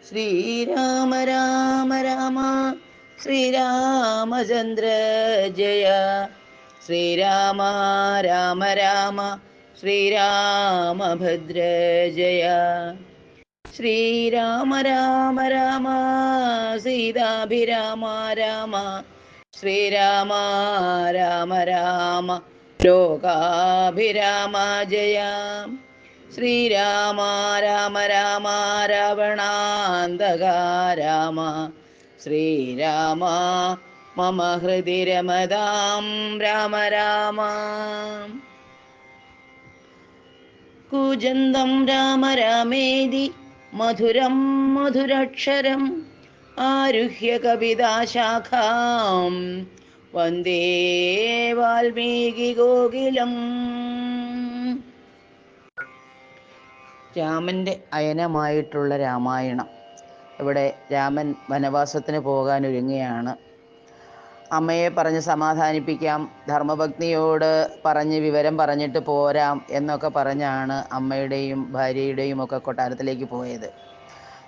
ശ്രീരാമ രാമ രാമ ശ്രീരാമചന്ദ്ര ജയ. ശ്രീരാമ രാമ രാമ ശ്രീരാമഭദ്ര ജയ. ശ്രീരാമ രാമ രാമ സീതാഭിരാമ രാമ. ശ്രീരാമ രാമ രാമ ലോകാഭിരാമ ജയ. ശ്രീരാമ രാമ രാമ രാവണാന്തക രാമ. ശ്രീരാമ മമ ഹൃദി രമതാം രാമ രാമ. കൂജന്തം രാമ രാമേതി മധുരം മധുരക്ഷരം ആരുഹ്യ കവിതാശാഖാം വന്ദേ വാൽമീകി കോകിലം. രാമൻ്റെ അയനമായിട്ടുള്ള രാമായണം. ഇവിടെ രാമൻ വനവാസത്തിന് പോകാൻ ഒരുങ്ങുകയാണ്. അമ്മയെ പറഞ്ഞ് സമാധാനിപ്പിക്കാം, ധർമ്മപത്നിയോട് പറഞ്ഞ് വിവരം പറഞ്ഞിട്ട് പോരാം എന്നൊക്കെ പറഞ്ഞാണ് അമ്മയുടെയും ഭാര്യയുടെയും ഒക്കെ കൊട്ടാരത്തിലേക്ക് പോയത്.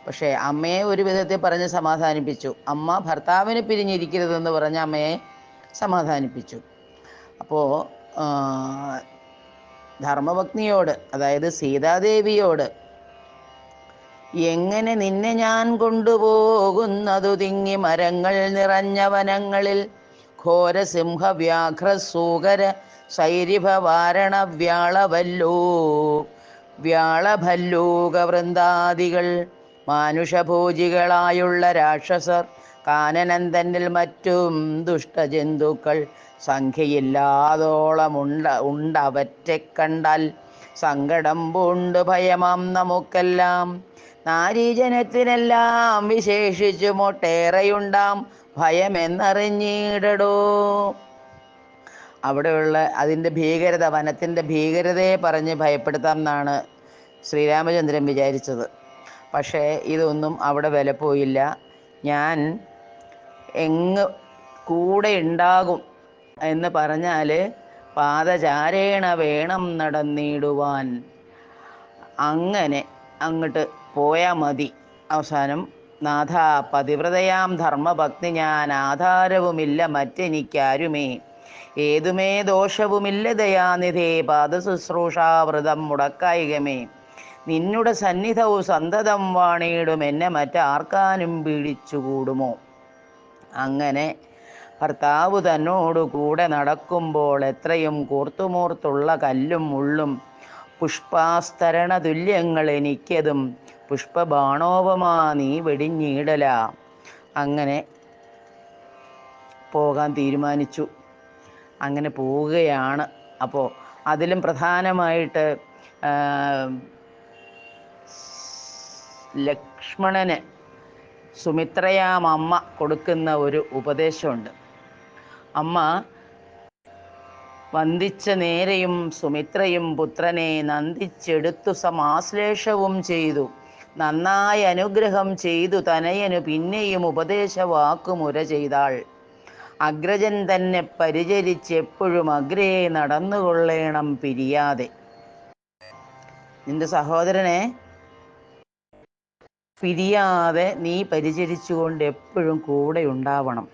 പക്ഷേ അമ്മയെ ഒരു വിധത്തിൽ പറഞ്ഞ് സമാധാനിപ്പിച്ചു. അമ്മ ഭർത്താവിന് പിരിഞ്ഞിരിക്കരുതെന്ന് പറഞ്ഞ് അമ്മയെ സമാധാനിപ്പിച്ചു. അപ്പോൾ ധർമ്മപത്നിയോട്, അതായത് സീതാദേവിയോട്, എങ്ങനെ നിന്നെ ഞാൻ കൊണ്ടുപോകുന്നതു തിങ്ങി മരങ്ങൾ നിറഞ്ഞ വനങ്ങളിൽ ഘോരസിംഹവ്യാഘ്രസൂകര ശൈരിഭവാരണ വ്യാളഭല്ലൂക വൃന്ദാദികൾ മാനുഷഭോജികളായുള്ള രാക്ഷസർ കാനനന്ദനിൽ മറ്റും ദുഷ്ടജന്തുക്കൾ സംഖ്യയില്ലാതോളം ഉണ്ടവറ്റെ കണ്ടാൽ സങ്കടം പൂണ്ട് ഭയമാം നമുക്കെല്ലാം. നാരീജനത്തിനെല്ലാം വിശേഷിച്ചു മൊട്ടേറെയുണ്ടാം ഭയമെന്നറിഞ്ഞിടടോ. അവിടെയുള്ള അതിൻ്റെ ഭീകരത, വനത്തിൻ്റെ ഭീകരതയെ പറഞ്ഞ് ഭയപ്പെടുത്താം എന്നാണ് ശ്രീരാമചന്ദ്രൻ വിചാരിച്ചത്. പക്ഷേ ഇതൊന്നും അവിടെ വിലപ്പോയില്ല. ഞാൻ എങ്ങ് കൂടെ ഉണ്ടാകും എന്ന് പറഞ്ഞാൽ പാദചാരേണ വേണം നടന്നിടുവാൻ. അങ്ങനെ അങ്ങോട്ട് പോയാൽ മതി. അവസാനം നാഥ, പതിവ്രതയാം ധർമ്മഭക്തി ഞാൻ, ആധാരവുമില്ല മറ്റെനിക്കാരുമേ, ഏതുമേ ദോഷവുമില്ല ദയാനിധേ, പാദശുശ്രൂഷാവ്രതം മുടക്കായികമേ, നിന്നുടെ സന്നിധവും സന്തതം വാണിയിടും, എന്നെ മറ്റാർക്കാനും പീഡിച്ചുകൂടുമോ. അങ്ങനെ ഭർത്താവ് തന്നോടു കൂടെ നടക്കുമ്പോൾ എത്രയും കൂർത്തുമൂർത്തുള്ള കല്ലും മുള്ളും പുഷ്പാസ്തരണ തുല്യങ്ങൾ എനിക്കതും പുഷ്പബാണോപമാ നീ വെടിഞ്ഞീടല. അങ്ങനെ പോകാൻ തീരുമാനിച്ചു. അങ്ങനെ പോവുകയാണ്. അപ്പോൾ അതിലും പ്രധാനമായിട്ട് ലക്ഷ്മണന് സുമിത്രയാം അമ്മ കൊടുക്കുന്ന ഒരു ഉപദേശമുണ്ട്. അമ്മ വന്ദിച്ച നേരെയും സുമിത്രയും പുത്രനെ നന്ദിച്ചെടുത്തു സമാശ്ലേഷവും ചെയ്തു, നന്നായി അനുഗ്രഹം ചെയ്തു തനയനു പിന്നെയും ഉപദേശവാക്കുമുര ചെയ്താൾ. അഗ്രജൻ തന്നെ പരിചരിച്ചെപ്പോഴും അഗ്രേ നടന്നുകൊള്ളേണം പിരിയാതെ. നിന്റെ സഹോദരനെ പിരിയാതെ നീ പരിചരിച്ചുകൊണ്ട് എപ്പോഴും കൂടെ ഉണ്ടാവണം.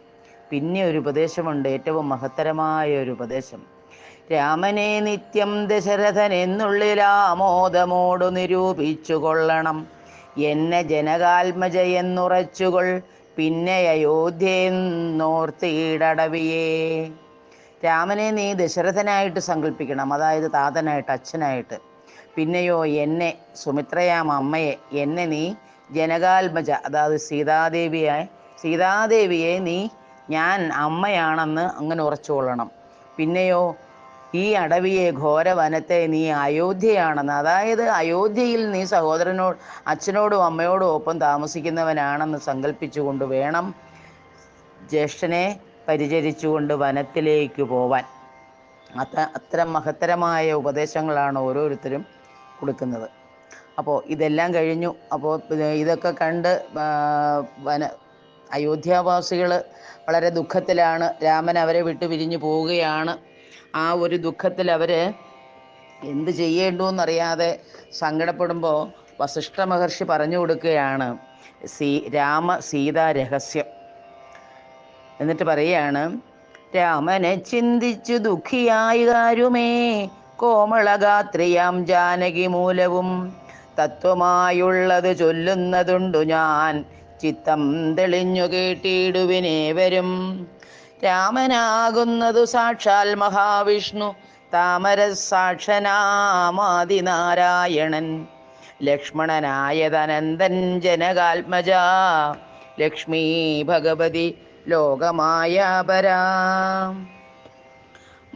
പിന്നെ ഒരു ഉപദേശമുണ്ട്, ഏറ്റവും മഹത്തരമായ ഒരു ഉപദേശം. രാമനെ നിത്യം ദശരഥൻ എന്നുള്ളിലാമോദമോടു നിരൂപിച്ചു കൊള്ളണം, എന്നെ ജനകാത്മജയെന്നുറച്ചുകൊൾ, പിന്നെ അയോധ്യയെന്നോർത്തിടവിയേ. രാമനെ നീ ദശരഥനായിട്ട് സങ്കല്പിക്കണം, അതായത് താതനായിട്ട്, അച്ഛനായിട്ട്. പിന്നെയോ എന്നെ, സുമിത്രയാം അമ്മയെ, എന്നെ നീ ജനകാത്മജ, അതായത് സീതാദേവിയെ നീ ഞാൻ അമ്മയാണെന്ന് അങ്ങനെ ഉറച്ചുകൊള്ളണം. പിന്നെയോ ഈ അടവിയെ, ഘോരവനത്തെ നീ അയോധ്യയാണെന്ന്, അതായത് അയോധ്യയിൽ നീ അച്ഛനോടും അമ്മയോടും ഒപ്പം താമസിക്കുന്നവനാണെന്ന് സങ്കല്പിച്ചുകൊണ്ട് വേണം ജ്യേഷ്ഠനെ പരിചരിച്ചുകൊണ്ട് വനത്തിലേക്ക് പോവാൻ. അത്തരം മഹത്തരമായ ഉപദേശങ്ങളാണ് ഓരോരുത്തരും കൊടുക്കുന്നത്. അപ്പോൾ ഇതെല്ലാം കഴിഞ്ഞു. അപ്പോൾ ഇതൊക്കെ കണ്ട് അയോധ്യാവാസികൾ വളരെ ദുഃഖത്തിലാണ്. രാമൻ അവരെ വിട്ടു പിരിഞ്ഞു പോവുകയാണ്. ആ ഒരു ദുഃഖത്തിൽ അവർ എന്ത് ചെയ്യേണ്ടൂന്നറിയാതെ സങ്കടപ്പെടുമ്പോൾ വസിഷ്ഠ മഹർഷി പറഞ്ഞു കൊടുക്കുകയാണ് സീതാ രഹസ്യം. എന്നിട്ട് പറയുകയാണ്, രാമനെ ചിന്തിച്ചു ദുഃഖിയായി കാരുമേ കോമളഗാത്രിയാം ജാനകി മൂലവും തത്വമായുള്ളത് ചൊല്ലുന്നതുണ്ടു ഞാൻ ചിത്തം തെളിഞ്ഞു കേട്ടിടുവിനേവരും. രാമനാകുന്നതു സാക്ഷാൽ മഹാവിഷ്ണു താമരസാക്ഷനാമാദിനാരായണൻ ലക്ഷ്മണനായതനന്ദൻ ജനകാത്മജ ലക്ഷ്മീ ഭഗവതി ലോകമായാപരാ.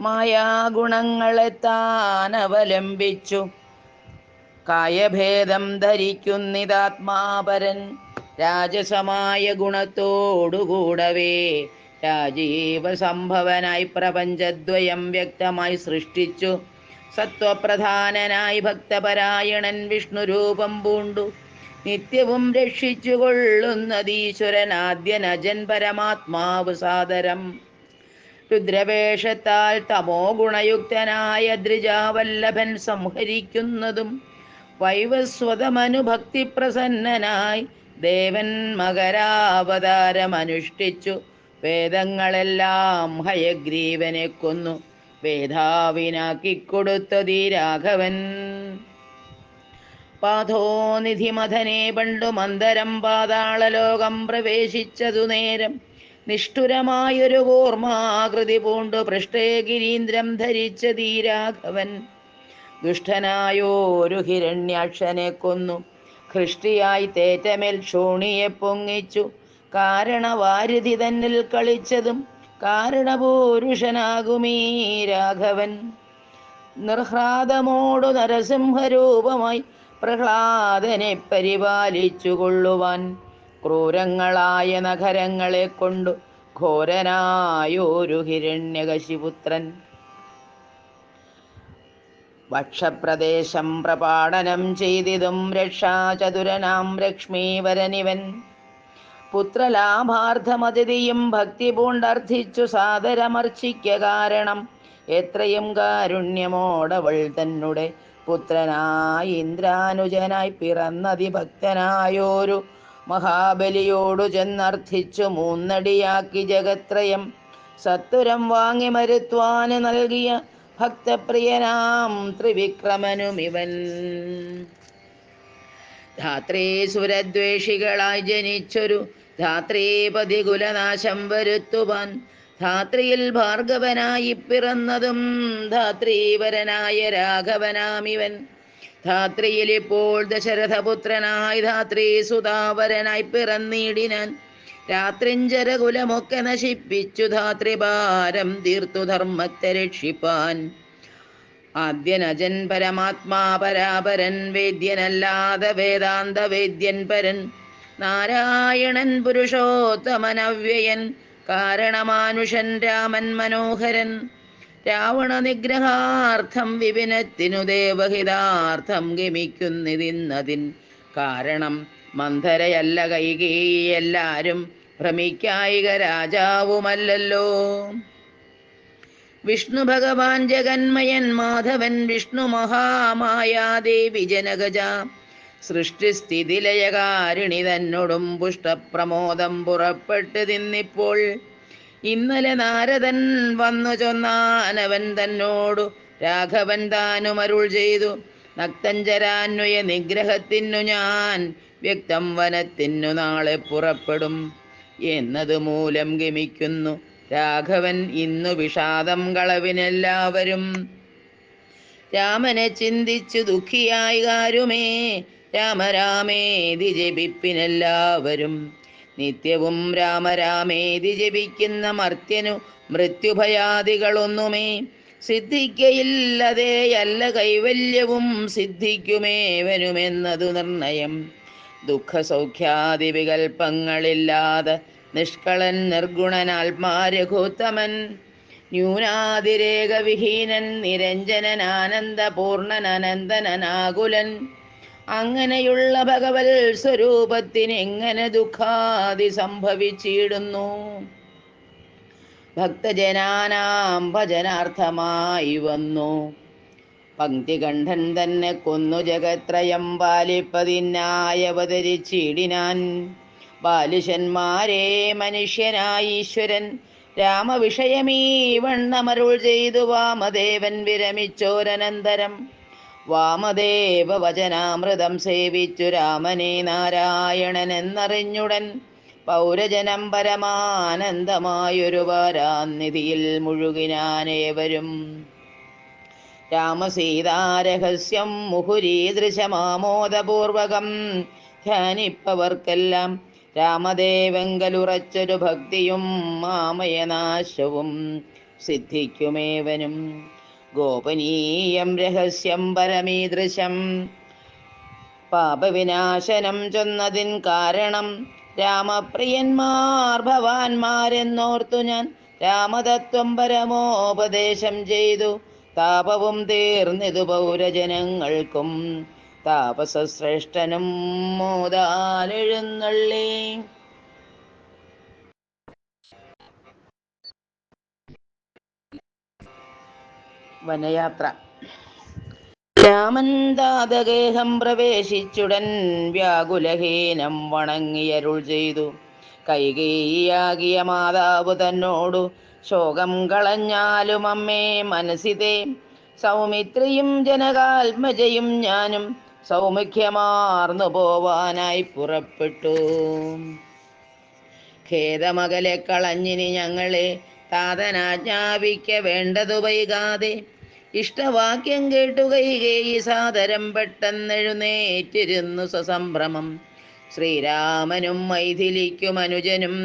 മായാഗുണങ്ങളെ താനവലംബിച്ചു കായഭേദം ധരിക്കുന്നിതാത്മാപരൻ രാജസമായ ഗുണത്തോടുകൂടവേ രാജീവ സംഭവനായി പ്രപഞ്ചദ്വയം വ്യക്തമായി സൃഷ്ടിച്ചു. സത്വപ്രധാനനായി ഭക്തപരായണൻ വിഷ്ണുരൂപം പൂണ്ടു നിത്യവും രക്ഷിച്ചു കൊള്ളുന്നതീശ്വരനാദ്യനജൻ പരമാത്മാവ് സാദരം. രുദ്രവേഷത്താൽ തമോ ഗുണയുക്തനായ ദ്രിജാവല്ലഭൻ സംഹരിക്കുന്നതും വൈവസ്വതമനുഭക്തി പ്രസന്നനായി ദേവൻ മകരാവതാരമനുഷ്ഠിച്ചു വേദങ്ങളെല്ലാം ഹയഗ്രീവനെ കൊന്നു വേധാവിനാക്കിക്കൊടുത്തതീ രാഘവൻ. പാഥോനിധിമഥനെ പണ്ടു മന്ദരം പാതാളലോകം പ്രവേശിച്ചതു നേരം നിഷ്ഠുരമായൊരു കൂർമാകൃതി പൂണ്ടു പൃഷ്ഠേ ഗിരീന്ദ്രം ധരിച്ചതീ രാഘവൻ. ദുഷ്ടനായോരു ഹിരണ്യാക്ഷനെ കൊന്നു ഹൃഷ്ടിയായി തേറ്റമേൽ ക്ഷോണിയെ പൊങ്ങിച്ചു കാരണവാരിധി തന്നിൽ കളിച്ചതും കാരണപുരുഷനാകുമീ രാഘവൻ. നിർഹ്ലാദമോടു നരസിംഹരൂപമായി പ്രഹ്ലാദനെ പരിപാലിച്ചു കൊള്ളുവാൻ ക്രൂരങ്ങളായ നഖരങ്ങളെ കൊണ്ടു ഘോരനായോരു ഹിരണ്യകശിപുത്രൻ. വക്ഷപ്രദേശം പ്രപാടനം ചെയ്തിതും രക്ഷാചതുരനാം ലക്ഷ്മീവരനിവൻ. പുത്രലാഭാർത്ഥമതിഥിയും ഭക്തി പൂണ്ടർത്ഥിച്ചു സാദരമർച്ചിക്ക കാരണം എത്രയും കാരുണ്യമോടവൾ തന്നെ പുത്രനായി ഇന്ദ്രാനുജനായി പിറന്നതിഭക്തനായോരു മഹാബലിയോടു ചെന്നർത്ഥിച്ചു മൂന്നടിയാക്കി ജഗത്രയം സത്വരം വാങ്ങി മരുത്വാന് നൽകിയ ഭക്തപ്രിയനാം ത്രിവിക്രമനുമിവൻ. ധാത്രീ സുരദ്വേഷികളായി ജനിച്ചൊരു ധാത്രീപതി കുലനാശം വരുത്തുവാൻ ധാത്രിയിൽ ഭാർഗവനായി പിറന്നതും ധാത്രീവരനായ രാഘവനാമിവൻ. ധാത്രിയിൽ ഇപ്പോൾ ദശരഥപുത്രനായി ധാത്രീ സുതാവരനായി പിറന്നിടിനാൻ. രാത്രിഞ്ചരകുലമൊക്കെ നശിപ്പിച്ചു ധാത്രിഭാരം തീർത്തു ധർമ്മത്തെ രക്ഷിപ്പാൻ. ആദ്യനജൻ പരമാത്മാ പരാപരൻ വേദ്യനല്ലാതെ വേദാന്ത വേദ്യൻ പരൻ നാരായണൻ പുരുഷോത്തമനവ്യയൻ കാരണമാനുഷൻ രാമൻ മനോഹരൻ. രാവണ നിഗ്രഹാർത്ഥം വിപിനത്തിനു ദേവഹിതാർത്ഥം ഗമിക്കുന്നിതിന്നതിൻ കാരണം മന്ധരയല്ല കൈകേയി എല്ലാരും ഭ്രമിക്കായിക രാജാവുമല്ലല്ലോ. വിഷ്ണു ഭഗവാൻ ജഗന്മയൻ മാധവൻ വിഷ്ണു മഹാമായാദേവി ജനകജ സൃഷ്ടിസ്ഥിതിലയകാരിണി തന്നോടും പുഷ്ടപ്രമോദം പുറപ്പെട്ട് തിന്നിപ്പോൾ. ഇന്നലെ നാരദൻ വന്നു ചൊന്നാനവൻ തന്നോടു രാഘവൻ താനും അരുൾ ചെയ്തു നക്തഞ്ചരാന്വയ നിഗ്രഹത്തിനു ഞാൻ വ്യക്തം വനത്തിനു നാളെ പുറപ്പെടും എന്നതു മൂലം ഗമിക്കുന്നു രാഘവൻ ഇന്നു വിഷാദം കളവിനെല്ലാവരും. രാമനെ ചിന്തിച്ചു ദുഃഖിയായി കാരുമേ രാമരാമേതി ജപിപ്പിനെല്ലാവരും. നിത്യവും രാമരാമേതി ജപിക്കുന്ന മർത്യനു മൃത്യുഭയാദികളൊന്നുമേ സിദ്ധിക്കയില്ലതേയല്ല കൈവല്യവും സിദ്ധിക്കുമേവനുമെന്നതു നിർണയം. ദുഃഖസൗഖ്യാദി വികൽപ്പങ്ങളില്ലാതെ നിഷ്കളൻ നിർഗുണനാത്മാരഘോത്തമൻ ന്യൂനാതിരേകവിഹീനൻ നിരഞ്ജനൻ ആനന്ദപൂർണൻ അനന്തനാകുലൻ അങ്ങനെയുള്ള ഭഗവൽ സ്വരൂപത്തിന് എങ്ങനെ ദുഃഖാദി സംഭവിച്ചിടുന്നു? ഭക്തജനാനാം ഭജനാർത്ഥമായി വന്നു പങ്ക്തികണ്ഠൻ തന്നെ കൊന്നു ജഗത്രയം പാലിപ്പതിനായി അവതരിച്ചിടിനാൻ. ബാലിശന്മാരെ മനുഷ്യനായി ഈശ്വരൻ രാമവിഷയമീ വണ്ണമരുൾ ചെയ്തു വാമദേവൻ വിരമിച്ചോരനന്തരം. വാമദേവ വചനാമൃതം സേവിച്ചു രാമനെ നാരായണൻ എന്നറിഞ്ഞുടൻ പൗരജനം പരമാനന്ദമായൊരു വാരാനിധിയിൽ മുഴുകിനാനേവരും. രാമസീതാരഹസ്യം മുഹുരീദൃശമാമോദപൂർവകം ധ്യാനിപ്പവർക്കെല്ലാം രാമദേവങ്കലുറച്ചൊരു ഭക്തിയും മാമയനാശവും സിദ്ധിക്കുമേവനും. ഗോപനീയം രഹസ്യം പരമീദൃശം പാപവിനാശനം ചൊന്നതിൻ കാരണം രാമപ്രിയന്മാർ ഭവാന്മാരെന്നോർത്തു ഞാൻ രാമതത്വം പരമോപദേശം ചെയ്തു. താപവും തീർന്നിതു പൗരജനങ്ങൾക്കും താപസശ്രേഷ്ഠനും മോദാലെഴുന്നള്ളി. വനയാത്ര. രാമൻ താതഗേഹം പ്രവേശിച്ചുടൻ വ്യാകുലഹീനം വണങ്ങിയരുൾ ചെയ്തു. കൈകേയിയാകിയ മാതാവ് തന്നോടു ശോകം കളഞ്ഞാലും അമ്മേ മനസ്സിതേ, സൗമിത്രിയും ജനകാത്മജയും ഞാനും സൗമുഖ്യമാർന്നു പോവാനായി പുറപ്പെട്ടു. ഖേദമകലെ കളഞ്ഞിനി ഞങ്ങളെ താതനാജ്ഞാപിക്ക വേണ്ടതു വൈകാതെ. ഇഷ്ടവാക്യം കേട്ടു കൈകേയി സാദരം പെട്ടെന്നെഴുന്നേറ്റിരുന്നു സസംഭ്രമം. ശ്രീരാമനും മൈഥിലിക്കും അനുജനും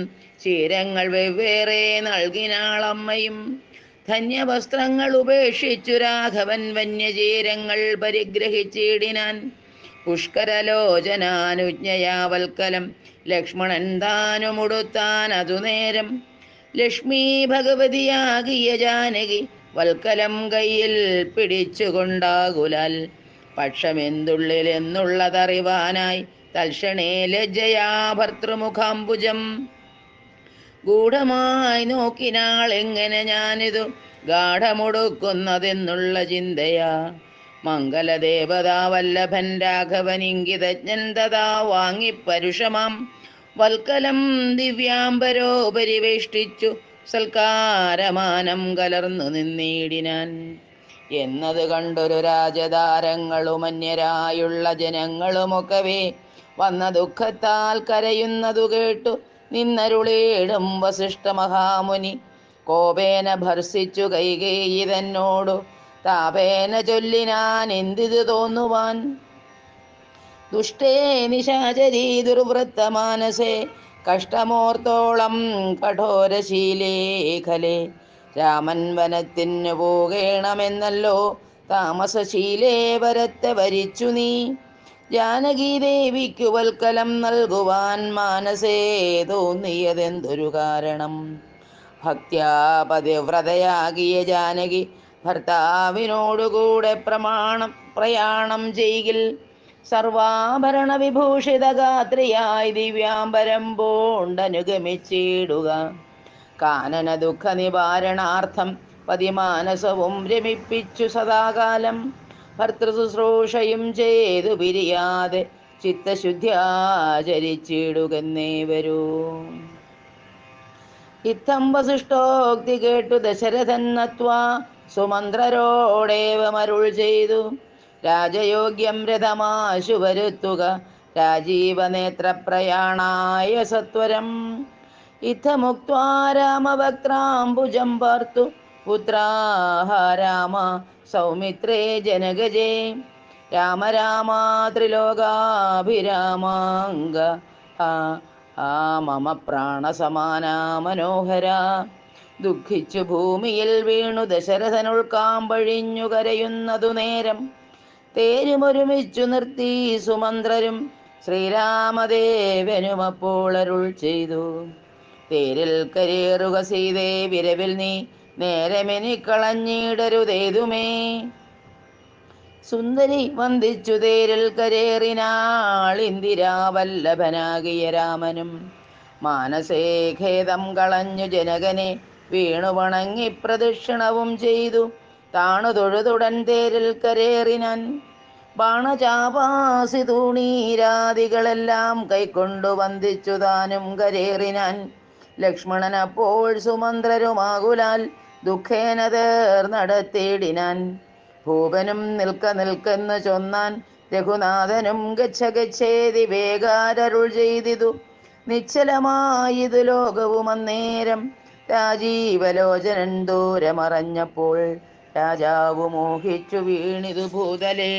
ചീരങ്ങൾ വെവ്വേറെ നൽകിനാളമ്മയും. ധന്യവസ്ത്രങ്ങൾ ഉപേക്ഷിച്ചു രാഘവൻ വന്യചീരങ്ങൾ പരിഗ്രഹിച്ചിടിനാൻ. പുഷ്കരലോചനാനുജ്ഞയാവൽക്കലം ലക്ഷ്മണൻ താനുമുടുത്താൻ അതുനേരം. ലക്ഷ്മി ഭഗവതിയാകിയ ജാനകി വൽക്കലം കയ്യിൽ പിടിച്ചുകൊണ്ടാകുലാൽ പക്ഷമെന്തുള്ളിലെന്നുള്ളതറിവാനായി തൽക്ഷണേ ലജ്ജയാ ഭർത്തൃമുഖാംബുജം ഗൂഢമായി നോക്കിനാൾ. എങ്ങനെ ഞാനിതു ഗാഠമുടുക്കുന്നതെന്നുള്ള ചിന്തയാ. മംഗലദേവതാവല്ലഭൻ രാഘവനിങ്കിതജ്ഞൻ തഥാ വാങ്ങിപ്പരുഷമാം വൽക്കലം ദിവ്യാംബരോ പരിവേഷ്ടിച്ചു സൽക്കാരമാനം കലർന്നു നിന്നിടിനാൻ. എന്നത് കണ്ടൊരു രാജതാരങ്ങളും അന്യരായുള്ള ജനങ്ങളുമൊക്കവേ വന്ന ദുഃഖത്താൽ കരയുന്നതു കേട്ടു നിന്നരുളേടും വസിഷ്ഠ മഹാമുനി. കോപേന ഭർസിച്ചു കൈകേയി തന്നോടു താപേന ചൊല്ലിനാൻ എന്തിതു തോന്നുവാൻ. ദുഷ്ടേ നിശാചരീ ദുർവൃത്തമാനസേ കഷ്ടമോർത്തോളം കഠോരശീലേഖലേ. രാമൻ വനത്തിനു പോകേണമെന്നല്ലോ താമസശീലേ വരത്തെ വരിച്ചു നീ. ജാനകീ ദേവിക്കു വൽക്കലം നൽകുവാൻ മാനസേ തോന്നിയതെന്തൊരു കാരണം. ഭക്ത്യാ പതിവ്രതയാകിയ ജാനകി ഭർത്താവിനോടുകൂടെ പ്രയാണം ചെയ്യിൽ സർവാഭരണ വിഭൂഷിത ഗാത്രിയായി ദിവ്യാംബരം പോണ്ടനുഗമിച്ചിടുക. കാനന ദുഃഖ നിവാരണാർത്ഥം പതിമാനസവും രമിപ്പിച്ചു സദാകാലം ഭർത്തൃശുശ്രൂഷയും ചെയ്തു പിരിയാതെ ചിത്തശുദ്ധ്യാചരിച്ചിടുകന്നേ വരൂ. ഇത്തം വസിഷ്ഠോക്തി കേട്ടു ദശരഥൻ നത്വാ സുമന്ത്രരോടേവമരുൾ ചെയ്തു. രാജയോഗ്യം രഥമാശു വരുത്തുക രാജീവനേത്രപ്രയാണായ സത്വരം. ഇത്തമുക്ത്വാ രാമവക്ത്രാംബുജം പാർത്തു പുത്രാഹ രാമ സൗമിത്രേ ജനകജേ. രാമ രാമ ത്രിലോകാഭിരാമാംഗ ആ മമ പ്രാണസമാനാ മനോഹര. ദുഃഖിച്ചു ഭൂമിയിൽ വീണു ദശരഥനുൾക്കാമ്പഴിഞ്ഞു കരയുന്നതു നേരം. തേരുമൊരുമിച്ചു നിർത്തി സുമന്ത്രരും ശ്രീരാമദേവനും അപ്പോൾ അരുൾ ചെയ്തു. തേരിൽ കരേറുക സീതേ വിരവിൽ നീ നേരമെനിക്കളഞ്ഞിടരുതേതുമേ. സുന്ദരി വന്ദിച്ചു തേരിൽ കരേറിനാളിന്ദിരാവല്ലഭനാകിയ രാമനും മാനസേ ഖേദം കളഞ്ഞു ജനകനെ വീണു വണങ്ങി പ്രദക്ഷിണവും ചെയ്തു താണു തൊഴുതുടൻ തേരിൽ കരേറിനാൻ. ബാണചാപാസി തൂണീരാദികളെല്ലാം കൈക്കൊണ്ടു വന്ദിച്ചു താനും കരേറിനാൻ. ലക്ഷ്മണൻ അപ്പോൾ സുമന്ത്രരുമാകുലാൽ ദുഃഖേന നടത്തിയിടിനാൻ. ഭൂപനും നിൽക്ക നിൽക്കെന്ന് ചൊന്നാൻ രഘുനാഥനും ഗച്ഛ ഗച്ഛേതി വേഗാരരുൾ ചെയ്തിതു. നിശ്ചലമായിതു ലോകവും അന്നേരം രാജീവലോചനൻ ദൂരമറഞ്ഞപ്പോൾ രാജാവു മോഹിച്ചു വീണിതു ഭൂതലേ.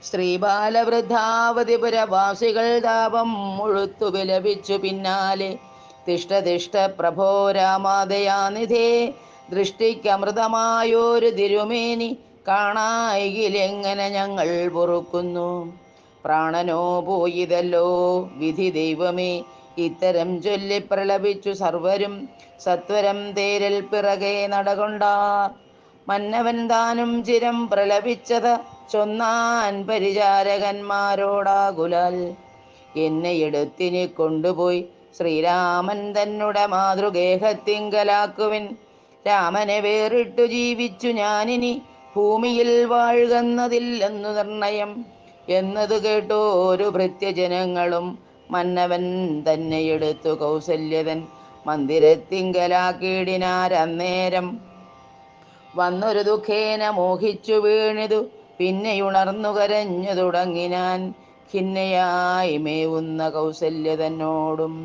സ്ത്രീബാലവൃദ്ധാവതിപുരവാസികൾ താപം മുഴുത്തു വിലപിച്ചു പിന്നാലെ. തിഷ്ട തിഷ്ട പ്രഭോ രാമാദയാനിധേ, ദൃഷ്ടിക്കമൃതമായൊരു തിരുമേനി കാണായിലെങ്ങനെ ഞങ്ങൾ പൊറുക്കുന്നു. പ്രാണനോ പോയിതല്ലോ വിധി ദൈവമേ, ഇത്തരം ചൊല്ലി പ്രലപിച്ചു സർവരും സത്വരം തേരിൽ പിറകെ നടകൊണ്ടാർ. മന്നവൻ താനും ചിരം പ്രലപിച്ചത് ചൊന്നാൻ പരിചാരകന്മാരോടാകുലാൽ. എന്നെ എടുത്തിനി കൊണ്ടുപോയി ശ്രീരാമൻ തന്നെ മാതൃഗേഹത്തിങ്കലാക്കുവിൻ. രാമനെ വേറിട്ടു ജീവിച്ചു ഞാനിനി ഭൂമിയിൽ വാഴുകന്നതില്ലെന്നു നിർണയം എന്നത് കേട്ടോരു ഭൃത്യജനങ്ങളും മന്നവൻ തന്നെ എടുത്തു കൗസല്യതൻ മന്ദിരത്തിങ്കലാക്കിയിടിനാരന്നേരം. വന്നൊരു ദുഃഖേന മോഹിച്ചു വീണിതു പിന്നെയുണർന്നു കരഞ്ഞു തുടങ്ങിനാൻ. ഖിന്നയായി മേവുന്ന കൗസല്യതന്നോടും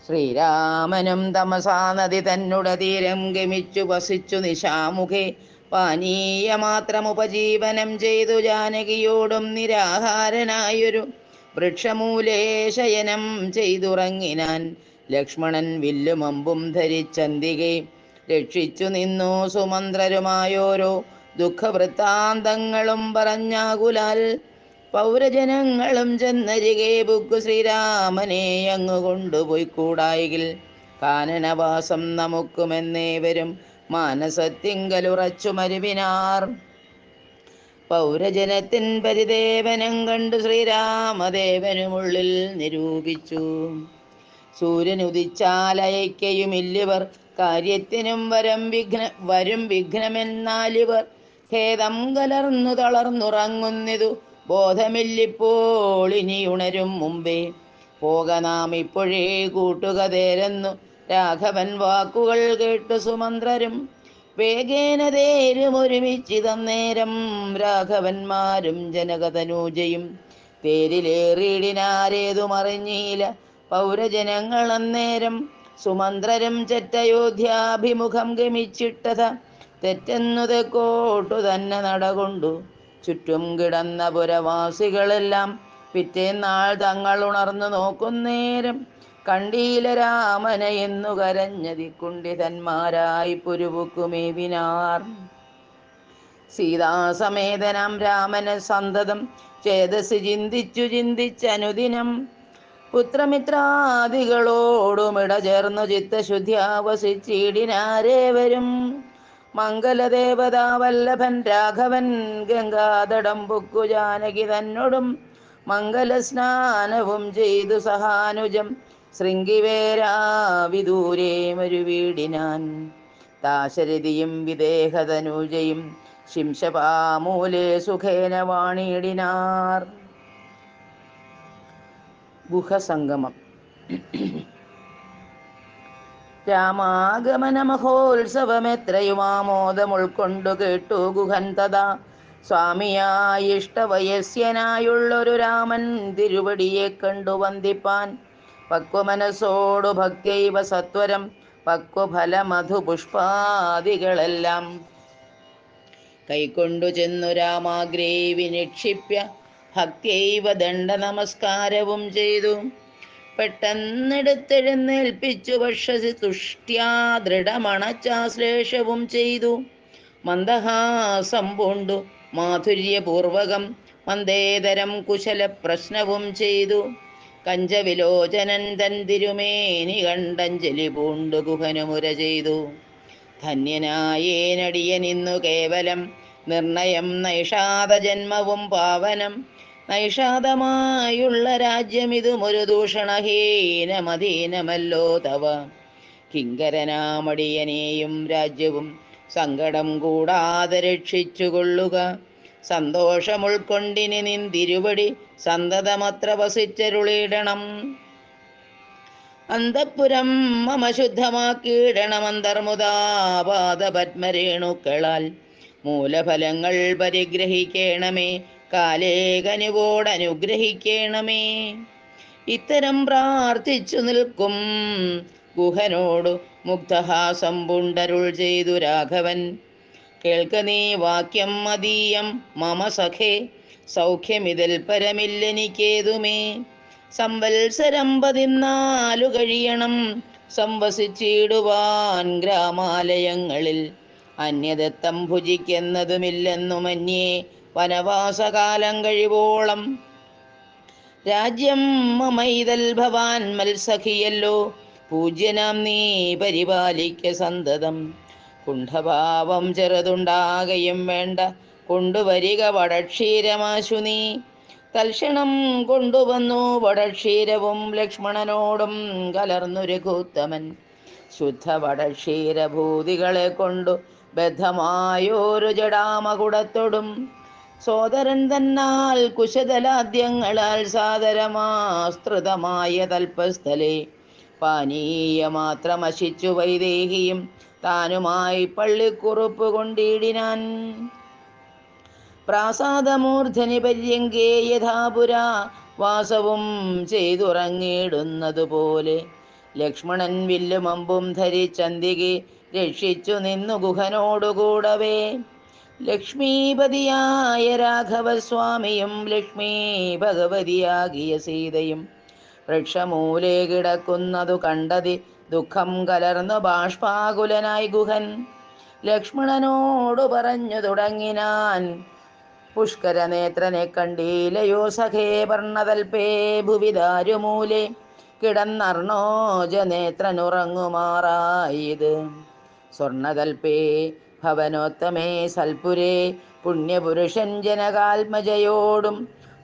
ശ്രീരാമനും തമസാ നദി തന്നുട തീരം ഗമിച്ചു വസിച്ചു നിശാമുഖേ പാനീയമാത്രമുപജീവനം ചെയ്തു ജാനകിയോടും നിരാഹാരനായൊരു വൃക്ഷമൂലേ ശയനം ചെയ്തുറങ്ങിനാൻ. ലക്ഷ്മണൻ വില്ലുമമ്പും ധരിച്ചന്തികെ രക്ഷിച്ചു നിന്നു സുമന്ത്രരുമായോരോ ദുഃഖവൃത്താന്തങ്ങളും പറഞ്ഞാകുലാൽ. പൗരജനങ്ങളും ചെന്നരികെ ബുക്കു ശ്രീരാമനെ അങ്ങു കൊണ്ടുപോയി കൂടായെങ്കിൽ കാനനവാസം നമുക്കുമെന്നേവരും മാനസത്തിങ്കലുറച്ചു മരുവിനാർ. പൗരജനത്തിൻ പരിദേവനം കണ്ടു ശ്രീരാമദേവനുമുള്ളിൽ നിരൂപിച്ചു. സൂര്യനുദിച്ചാലയക്കയുമില്ലിവർ കാര്യത്തിനും വരും വിഘ്നമെന്നാലിവർ ഖേദം കലർന്നു തളർന്നുറങ്ങുന്നിതു ബോധമില്ലിപ്പോൾ ഇനിയുണരും മുമ്പേ. പോക നാം ഇപ്പോഴേ കൂട്ടുകതേരെന്നു രാഘവൻ വാക്കുകൾ കേട്ടു സുമന്ത്രരും വേഗേന തേരും ഒരുമിച്ചിതന്നേരം. രാഘവന്മാരും ജനകതനൂജയും തേരിലേറിയിടിനാരേതുമറിഞ്ഞീല പൗരജനങ്ങൾ അന്നേരം. സുമന്ത്രരും ചെറ്റയോധ്യാഭിമുഖം ഗമിച്ചിട്ടത തെറ്റെന്നു തെക്കോട്ടു തന്നെ നടകൊണ്ടു ചുറ്റും കിടന്ന പുരവാസികളെല്ലാം പിറ്റേന്നാൾ തങ്ങൾ ഉണർന്നു നോക്കുന്നേരം കണ്ടീല രാമന എന്നു കരഞ്ഞതി കുണ്ഠിതന്മാരായി പുരുവുക്കുമേവിനാർ. സീതാസമേതനാം രാമന സന്തതം ചേതസ് ചിന്തിച്ചനുദിനം പുത്രമിത്രാദികളോടുമിട ചേർന്നു ചിത്തശുദ്ധ്യാവസിച്ചിടിനാരേവരും. മംഗലദേവതാവല്ലഭൻ രാഘവൻ ഗംഗാതടം പൊക്കു ജാനകി തന്നോടും മംഗലസ്നാനവും ചെയ്തു സഹാനുജം ശൃംഗിവേരാവിദൂരേ മരുവീടിനാൻ. ദാശരഥിയും വിദേഹതനൂജയും ശിംശപാമൂലേ സുഖേന വാണിയിടിനാർ. ഗുഹസംഗമം. രാമാഗമന മഹോത്സവമെത്രയും ആമോദം ഉൾക്കൊണ്ടു കേട്ടു ഗുഹൻ തഥാ. സ്വാമിയായി ഇഷ്ടവയസ്യനായുള്ളൊരു രാമൻ തിരുവടിയെ കണ്ടു വന്ദിപ്പാൻ പക്വമനസ്സോടു ഭക്തൈവ സത്വരം പക്വഫല മധുപുഷ്പാദികളെല്ലാം കൈക്കൊണ്ടു ചെന്നു രാമാഗ്രേ വിനിക്ഷിപ്യ ഭക്തൈവ ദണ്ഡ നമസ്കാരവും ചെയ്തു. പെട്ടെന്നെടുത്തെഴുന്നേൽപ്പിച്ചു ഭക്ഷസി തുഷ്ട്യാ ദൃഢമണച്ചാശ്ലേഷവും ചെയ്തു. മന്ദഹാസം പൂണ്ടു മാധുര്യപൂർവകം മന്ദേതരം കുശല പ്രശ്നവും ചെയ്തു. കഞ്ചവിലോചനൻ തൻ തിരുമേനി കണ്ടഞ്ജലി പൂണ്ടു ഗുഹനുമുര ചെയ്തു. ധന്യനായേനടിയനിന്നു കേവലം നിർണയം നൈഷാദ ജന്മവും പാവനം നൈഷാദമായുള്ള രാജ്യമിതും ഒരു ദൂഷണഹീനമധീനമല്ലോ തവ. കിങ്കരനാമടിയനെയും രാജ്യവും സങ്കടം കൂടാതെ രക്ഷിച്ചുകൊള്ളുക. സന്തോഷമുൾക്കൊണ്ടിനി നിന്തിരുവടി സന്തതമത്ര വസിച്ചരുളിയിടണം. അന്തഃപുരം മമ ശുദ്ധമാക്കിയിടണം അന്തർമുദാപാദപത്മരേണുക്കളാൽ. മൂലഫലങ്ങൾ പരിഗ്രഹിക്കണമേ, കാലേ കനിവോടനുഗ്രഹിക്കണമേ. ഇത്തരം പ്രാർത്ഥിച്ചു നിൽക്കും ഗുഹനോടു മുഗ്ധഹാസം പുണ്ടരുൾ ചെയ്തു രാഘവൻ. കേൾക്ക നീ വാക്യം മതീയം മമ സഖേ, സൗഖ്യമിതിൽ പരമില്ലെനിക്കേതുമേ. സംവത്സരം 14 കഴിയണം സംവസിച്ചിടുവാൻ ഗ്രാമാലയങ്ങളിൽ. അന്യദത്തം ഭുജിക്കുന്നതുമില്ലെന്നുമന്യേ വനവാസകാലം കഴിവോളം. രാജ്യം മമൈതൽ ഭവാൻ മത്സഖിയല്ലോ, പൂജ്യനാം നീ പരിപാലിക്ക സന്തതം. കുണ്ഠഭാവം ചെറുതുണ്ടാകയും വേണ്ട, കൊണ്ടുവരിക വടക്ഷീരമാശു നീ. തൽക്ഷണം കൊണ്ടുവന്നു വടക്ഷീരവും ലക്ഷ്മണനോടും കലർന്നു രഘുത്തമൻ. ശുദ്ധ വടക്ഷീരഭൂതികളെ കൊണ്ടു ബദ്ധമായോരു ജടാമകുടത്തൊടും. സോദരൻ തന്നാൽ കുശതലാദ്യങ്ങളാൽ സാദരമാസ്തൃതമായ തൽപ്പസ്ഥലെ. പാനീയമാത്രമശിച്ചു വൈദേഹിയും താനുമായി പള്ളിക്കുറുപ്പ് കൊണ്ടിടിനാൻ. പ്രാസാദമൂർധനി പര്യങ്കേ യഥാപുരാ വാസവും ചെയ്തുറങ്ങിയിടുന്നതുപോലെ. ലക്ഷ്മണൻ വില്ലും അമ്പും ധരിച്ചന്തികെ രക്ഷിച്ചു നിന്നു ഗുഹനോടുകൂടവേ. ലക്ഷ്മീപതിയായ രാഘവസ്വാമിയും ലക്ഷ്മീ ഭഗവതിയാകിയ സീതയും വൃക്ഷമൂലേ കിടക്കുന്നതു കണ്ടതി ദുഃഖം കലർന്നു ബാഷ്പാകുലനായി ഗുഹൻ. ലക്ഷ്മണനോടു പറഞ്ഞു തുടങ്ങിനാൻ, പുഷ്കരനേത്രനെ കണ്ടീലയോ സഖേ പർണതൽപേ ഭുവിദാരുമൂലെ. കിടന്നർണോജനേത്രനുറങ്ങുമാറായത് സ്വർണതൽപേ ഭവനോത്തമേ സൽപുരേ. പുണ്യപുരുഷൻ ജനകാത്മജയോടും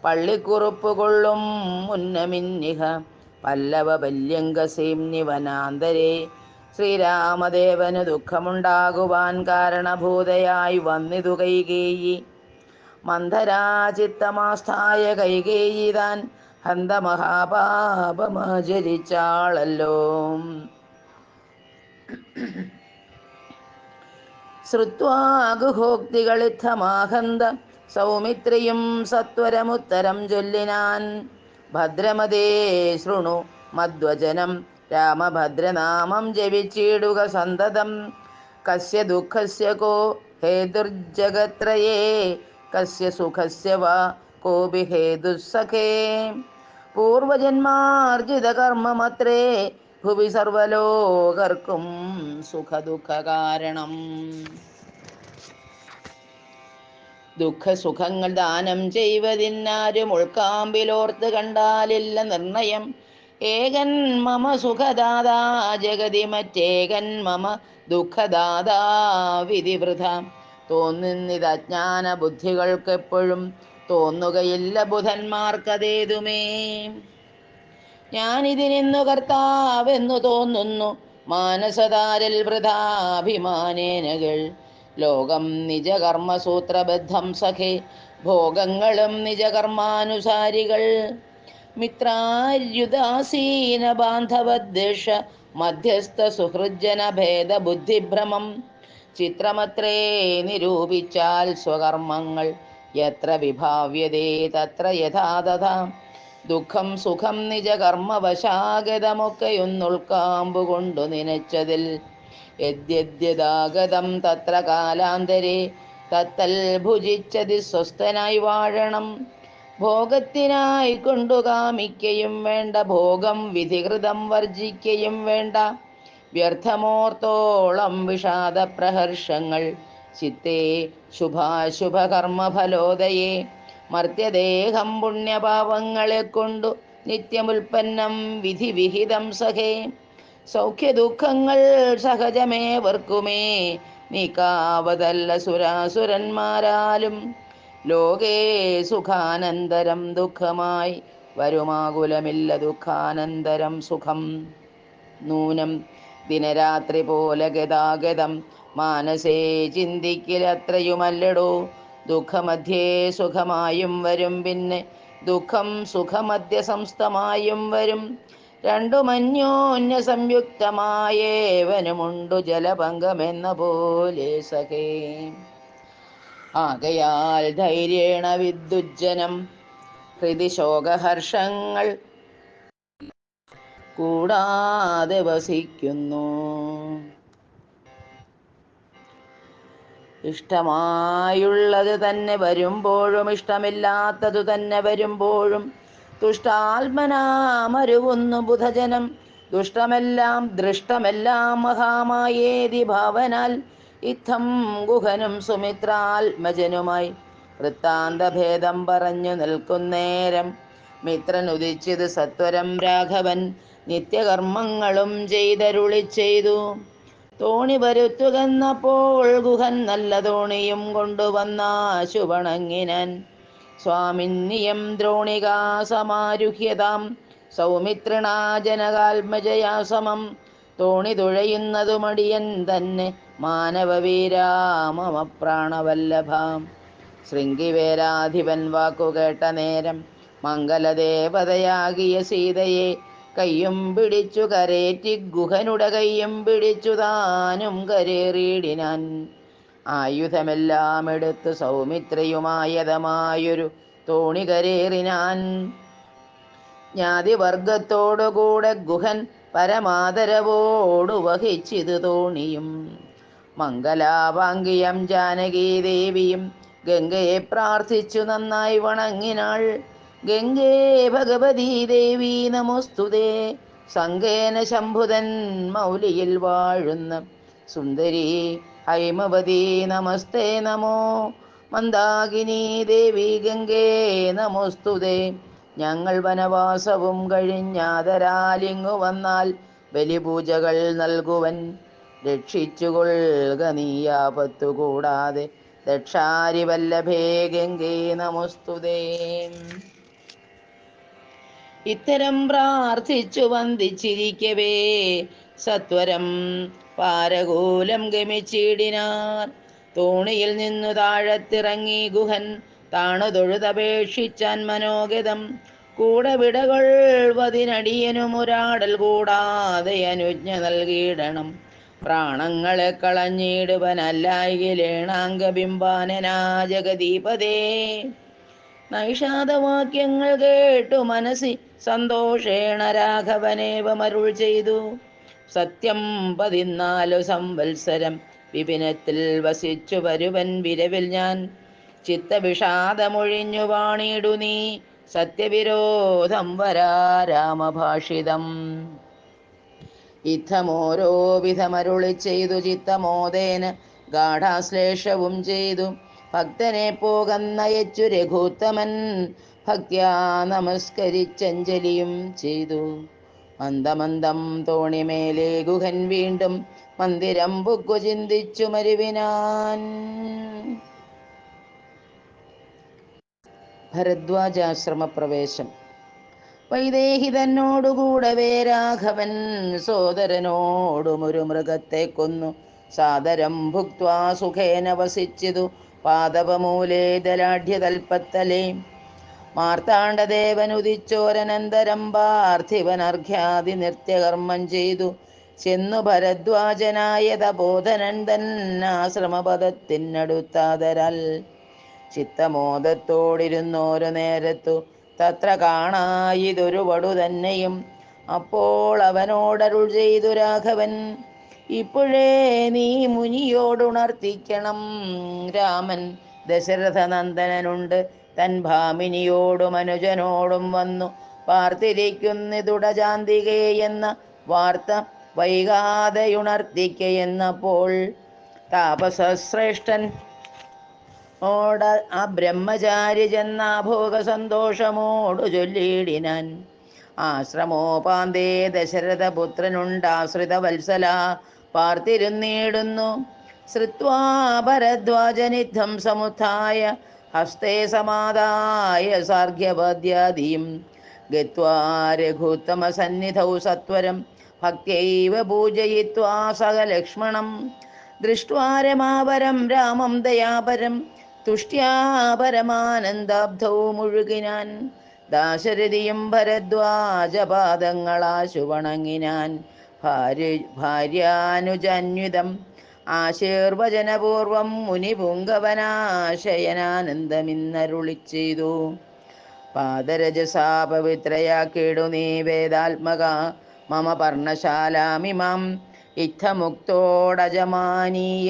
പള്ളിക്കുറുപ്പ് കൊള്ളും മുന്നമിന്നിഹ പല്ലവ പല്യങ്കസീംനി വനാന്തരേ. ശ്രീരാമദേവന് ദുഃഖമുണ്ടാകുവാൻ കാരണഭൂതയായി വന്നിതു കൈകേയി. മന്ധരാചിത്തമാസ്ഥായ കൈകേയി താൻ ഹന്തമഹാപാപമാചരിച്ചാളല്ലോ. ശ്രുത്വാ ഗുഹോക്തികളിത്തമാഹന്ത സൗമിത്രിയും സത്വരമുത്തരം ചൊല്ലിനാൻ. ഭദ്രമതേ ശൃണു മദ്വചനം, രാമഭദ്രനാമം ജപിച്ചിടുക സന്തതം. കസ്യ ദുഃഖസ്യ കോ ഹേതുർജഗത്രയേ, കസ്യ സുഖസ്യ വാ കോപി ഹേതുസ്സഖേ. പൂർവജന്മാർജിത കർമ്മമത്രേ ഭുവി സർവലോകർക്കും സുഖദുഃഖ കാരണം. ദുഃഖസുഖങ്ങൾ ദാനം ചെയ്വതിന്നാരും ഉൾക്കാമ്പിലോർത്ത് കണ്ടാലില്ല നിർണയം. ഏകൻ മമ സുഖദാതാ ജഗതി മറ്റേകൻ മമ ദുഃഖദാതാ വിധിവൃഥ. തോന്നുന്നിതജ്ഞാന ബുദ്ധികൾക്കെപ്പോഴും തോന്നുകയില്ല ബുധന്മാർക്കതേതുമേ. ഞാനിതിനിന്നു കർത്താവെന്നു തോന്നുന്നു മാനസതാരിൽ വൃഥാഭിമാനേനകൾ. ലോകം നിജകർമ്മസൂത്രബദ്ധം സഖേ, ഭോഗങ്ങളും നിജകർമാനുസാരികൾ. മിത്രാര്യുദാസീന ബാന്ധവദ്വേഷ മധ്യസ്ഥ സുഹൃജ്ജന ഭേദ ബുദ്ധിഭ്രമം. ചിത്രമത്രേ നിരൂപിച്ചാൽ സ്വകർമ്മങ്ങൾ യത്ര വിഭാവ്യതേ തത്ര യഥാ തഥാ. ദുഃഖം സുഖം നിജകർമ്മവശാഗതമൊക്കെയൊന്നുൾക്കാമ്പുകൊണ്ടു നനച്ചതിൽ യദ്യദ്യതാഗതം തത്ര കാലാന്തരേ. തത്തൽ ഭുജിച്ചതി സ്വസ്ഥനായി വാഴണം. ഭോഗത്തിനായി കൊണ്ടു കാമിക്കയും വേണ്ട, ഭോഗം വിധികൃതം വർജിക്കയും വേണ്ട. വ്യർത്ഥമോർത്തോളം വിഷാദപ്രഹർഷങ്ങൾ ചിത്തേ ശുഭാശുഭകർമ്മഫലോദയേ. മർത്യദേഹം പുണ്യപാപങ്ങളെ കൊണ്ടു നിത്യമുൽപ്പന്നം വിധിവിഹിതം സഖേ. സൗഖ്യദുഃഖങ്ങൾ സഹജമേവർക്കുമേ, നീക്കാവതല്ല സുരാസുരന്മാരാലും. ലോകേ സുഖാനന്തരം ദുഃഖമായി വരുമാകുലമില്ല ദുഃഖാനന്തരം സുഖം. നൂനം ദിനരാത്രി പോലെ ഗതാഗതം മാനസേ ചിന്തിക്കലത്രയുമല്ലടോ. ദുഃഖമധ്യേ സുഖമായും വരും, പിന്നെ ദുഃഖം സുഖമധ്യ സംസ്ഥമായും വരും. രണ്ടുമന്യോന്യ സംയുക്തമായേവനുമുണ്ടു ജലഭംഗമെന്ന പോലെ സഖേ. ആകയാൽ ധൈര്യേണ വിദ്യുജ്ജനം ഹൃദി ശോകഹർഷങ്ങൾ കൂടാതെ വസിക്കുന്നു. ഇഷ്ടമായുള്ളത് തന്നെ വരുമ്പോഴും ഇഷ്ടമില്ലാത്തതു തന്നെ വരുമ്പോഴും തുഷ്ടാത്മനാമരുവുന്നു ബുധജനം. ദുഷ്ടമെല്ലാം ദൃഷ്ടമെല്ലാം മഹാമായേതി ഭാവനാൽ ഇത്തം ഗുഹനും സുമിത്രാത്മജനുമായി വൃത്താന്തഭേദം പറഞ്ഞു നിൽക്കുന്നേരം മിത്രനുദിച്ചിത് സത്വരം രാഘവൻ നിത്യകർമ്മങ്ങളും ചെയ്തരുളി ചെയ്തു. തോണി വരുത്തുകെന്നപ്പോൾ ഗുഹൻ നല്ല തോണിയും കൊണ്ടുവന്നാശു വണങ്ങിനാൻ. സ്വാമിന്നിയം ദ്രോണികാസമാരുഹ്യതാം സൗമിത്രിണാ ജനകാത്മജയാ സമം. തോണി തുഴയുന്നതു മടിയൻ തന്നെ മാനവവീരാ മമ പ്രാണവല്ലഭാം. ശൃംഗിവേരാധിപൻ വാക്കുകേട്ട നേരം മംഗലദേവതയാകിയ സീതയെ കയ്യും പിടിച്ചു കരേറ്റി ഗുഹനുടെ കയ്യും പിടിച്ചു താനും കരേറിയിടിനാൻ. ആയുധമെല്ലാം എടുത്തു സൗമിത്രയുമായതമായൊരു തോണി കരേറിനാൻ. ജ്ഞാതിവർഗത്തോടുകൂടെ ഗുഹൻ പരമാദരവോടു വഹിച്ചിത് തോണിയും. മംഗലാവാങ്കിയം ജാനകീദേവിയും ഗംഗയെ പ്രാർത്ഥിച്ചു നന്നായി വണങ്ങിനാൾ. ഗംഗേ ഭഗവതീ ദേവി നമോസ്തുതേ. സംഗേന ശംഭുതൻ മൗലിയിൽ വാഴുന്ന സുന്ദരി ഹൈമവതി നമസ്തേ നമോ. മന്ദാകിനി ദേവി ഗംഗേ നമോസ്തുതേ. ഞങ്ങൾ വനവാസവും കഴിഞ്ഞാദരാലിങ്ങു വന്നാൽ ബലിപൂജകൾ നൽകുവൻ. രക്ഷിച്ചുകൊള്ളുക നീയാപത്തു കൂടാതെ ദക്ഷാരിവല്ലഭേ ഗംഗേ നമോസ്തുതേ. ഇത്തരം പ്രാർത്ഥിച്ചു വന്ദിച്ചിരിക്കവേ സത്വരം പാരകൂലം ഗമിച്ചിടിനാർ. തോണിയിൽ നിന്നു താഴത്തിറങ്ങി ഗുഹൻ താണു തൊഴുതപേക്ഷിച്ചാൻ മനോഗതം. കൂടെ വിടകൊള്ളുവതിനടിയനുമൊരാടൽ കൂടാതെ അനുജ്ഞ നൽകിയിടണം. പ്രാണങ്ങളെ കളഞ്ഞിടുവനല്ലായിലേണാംഗബിംബാനനാ ജഗദീപതേ. നൈഷാദവാക്യങ്ങൾ കേട്ടു മനസ്സി സന്തോഷേണ രാഘവനേവമരുൾ ചെയ്തു. സത്യം 14 സംവത്സരം വിപിനത്തിൽ വസിച്ചു വരുവൻ വിരവിൽ ഞാൻ. ചിത്തവിഷാദമൊഴിഞ്ഞു വാണിടു നീ സത്യവിരോധം വരാ രാമഭാഷിതം. യുദ്ധമോരോ വിധമരുളി ചെയ്തു ചിത്തമോദേന ഗാഠാശ്ലേഷവും ചെയ്തു. ഭക്തനെ പോകന്നയച്ചു രഘുത്തമൻ ഭക്ത്യാ നമസ്കരിച്ചഞ്ജലിയും ചെയ്തു. മന്ദമന്ദം തോണിമേലെ ഗുഹൻ വീണ്ടും മന്ദിരം പുക്കു ചിന്തിച്ചു മരുവിനാൻ. ഭരദ്വാജാശ്രമപ്രവേശം. വൈദേഹി തന്നോടുകൂടവേ രാഘവൻ സോദരനോടുമൊരു മൃഗത്തെ കൊന്നു സാദരം ഭുക്വാ സുഖേന വസിച്ചിതു പാദപമൂലേ ദലാഢ്യതൽപ്പത്തലേ. മാർത്താണ്ഡദേവനുദിച്ചോരനന്തരം പാർത്ഥിവനർഘ്യാദി നിത്യകർമ്മം ചെയ്തു ചെന്നു ഭരദ്വാജനായ തപോധനൻ തന്നാശ്രമപദത്തിനടുത്താതരാൽ. ചിത്തമോദത്തോടിരുന്നോരു നേരത്തു തത്ര കാണായിതൊരു വടു തന്നെയും. അപ്പോൾ അവനോടരുൾ ചെയ്തു രാഘവൻ, ഇപ്പോഴേ നീ മുനിയോടുണർത്തിക്കണം. രാമൻ ദശരഥനന്ദനുണ്ട് തൻ ഭാമിനിയോടും അനുജനോടും വന്നു പാർത്തിരിക്കുന്നിതുടജാന്തികേ എന്ന വാർത്ത വൈകാതെയുണർത്തിക്കയെന്നപ്പോൾ താപസശ്രേഷ്ഠൻ ഓട ആ ബ്രഹ്മചാരി ചെന്ന ഭോഗ സന്തോഷമോടു ചൊല്ലിയിടിനാൻ. ആശ്രമോപാന്തേ ദശരഥപുത്രനുണ്ടാശ്രിത വത്സല പാർത്തിരുന്നിടുന്നു. ശ്രുത്വാ ഭരദ്വാജനിദ്ധം സമുത്ഥായ ഹസ്തേ സമാദായ സാർഘ്യപദ്യാദിയും ഗത്വാ രഘുത്തമസന്നിധൗ സത്വരം ഭക്ത്യൈവ പൂജയിത്വാ സഹലക്ഷ്മണം ദൃഷ്ട്വാ രമാപരം രാമം ദയാപരം തുഷ്ട്യാ പരമാനന്ദാബ്ധൗ മുഴുകിനാൻ ദാശരഥിയും ഭരദ്വാജപാദങ്ങളാശു വണങ്ങിനാൻ ഭാര്യാനുജന്വിതം ആശീർവചനപൂർവം മുനിപുങ്കവനാശയനാനന്ദമിന്നരുളി ചെയ്തു. പാദരജസാ പവിത്രയാക്കിടു നീ വേദാത്മക മമ പർണശാലാമിമാം ഇത്തമുക്തോടജമാനീയ